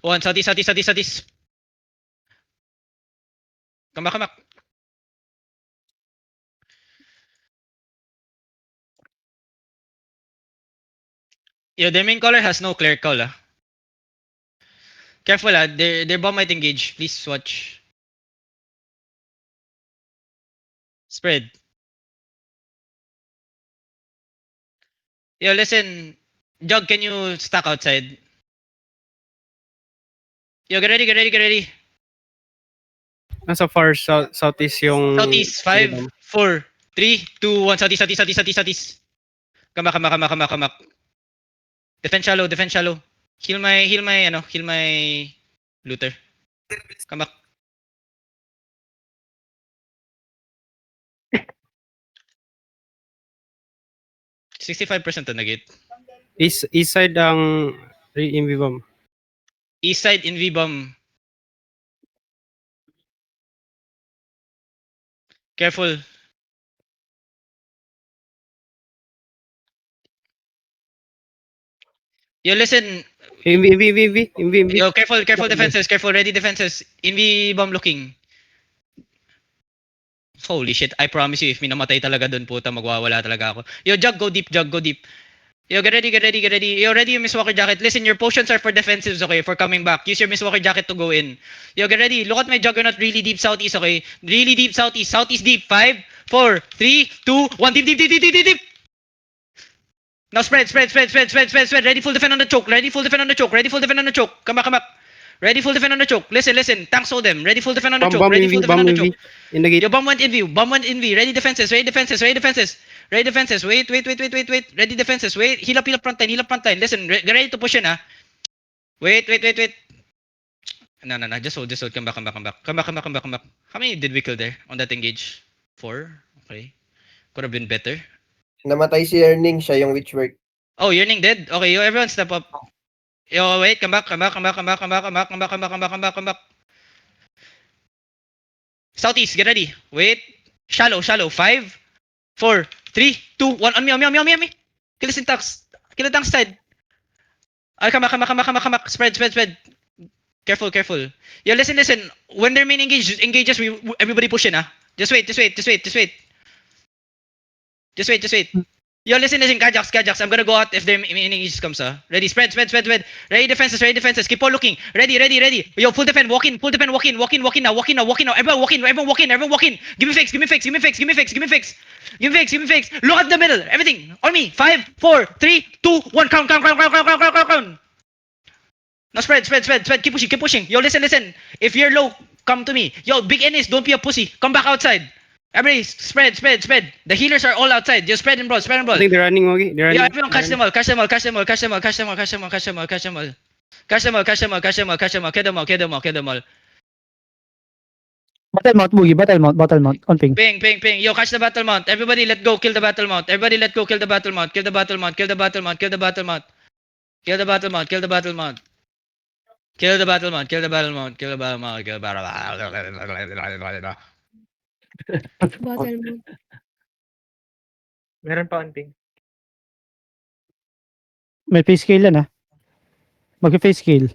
1, southeast. Come back. Yo, their main caller has no clear call, ah. Careful, ah. Their bomb might engage. Please watch. Spread. Yo, listen. Jug, can you stack outside? Yo, get ready. Nasa far southeast yung... Southeast, 5, 4, 3, 2, 1. Southeast. Come back. Defend shallow. Heal my looter. Come back. %65% to negate. East side ang MV bomb. East side in V-bomb. Careful. Yo, listen. MV. Yo, careful defenses. Ready defenses. In V-bomb looking. Holy shit, I promise you, if minamatay talaga dun, puta, magwawala talaga ako. Yo, Jug, go deep. Yo, get ready. Yo, ready yung Miss Walker jacket. Listen, your potions are for defensives, okay? For coming back. Use your Miss Walker jacket to go in. Yo, get ready. Look at my Juggernaut really deep southeast, okay? Really deep southeast. Southeast deep. 5, 4, 3, 2, 1. Deep. Now spread. Ready full defend on the choke. Come back. Ready full defend on the choke. Listen. Tanks hold them. Ready full defend on the choke. Ready full defend on the choke. Yo, bomb went in view. Ready defenses. Ready defenses. Wait. Ready defenses. Wait. Heal up front line. Listen. Get ready to push in, ah. Wait. No. Just hold. Come back. How many did we kill there on that engage? 4. Okay. Could have been better. Namatay si Yearning, siya yung witchwork. Oh, Yearning dead? Okay, yo, everyone step up. Yo, wait, come back. Southeast, get ready. Wait. Shallow. 5, 4, 3, 2, 1. On me. Kill the syntax. Kill the tank side. Come back. Spread. Careful. Yo, listen. When their main engages, everybody push in, ah. Just wait. Yo, listen, Kajax. I'm gonna go out if their main engage comes, ah. Ready, spread. Ready defenses. Keep on looking. Ready. Yo, full defend. Walk in now. Everyone walk in. Give me fakes. Look at the middle. Everything. On me. 5, 4, 3, 2, 1. Count. Now spread. Keep pushing. Yo, listen. If you're low, come to me. Yo, big Ennis, don't be a pussy. Come back outside. Everybody, spread. The healers are all outside. Just spread and brawl. I think they're running, okay? Yo, everyone catch them all. Kill them all. Battle mount, Boogie. Battle mount. On ping. Ping. Yo, catch the battle mount. Everybody, let go. Kill the battle mount. Kill the battle mount. Battle mode. Meron pa on ping. May face scale yan, ha? Mag-face scale.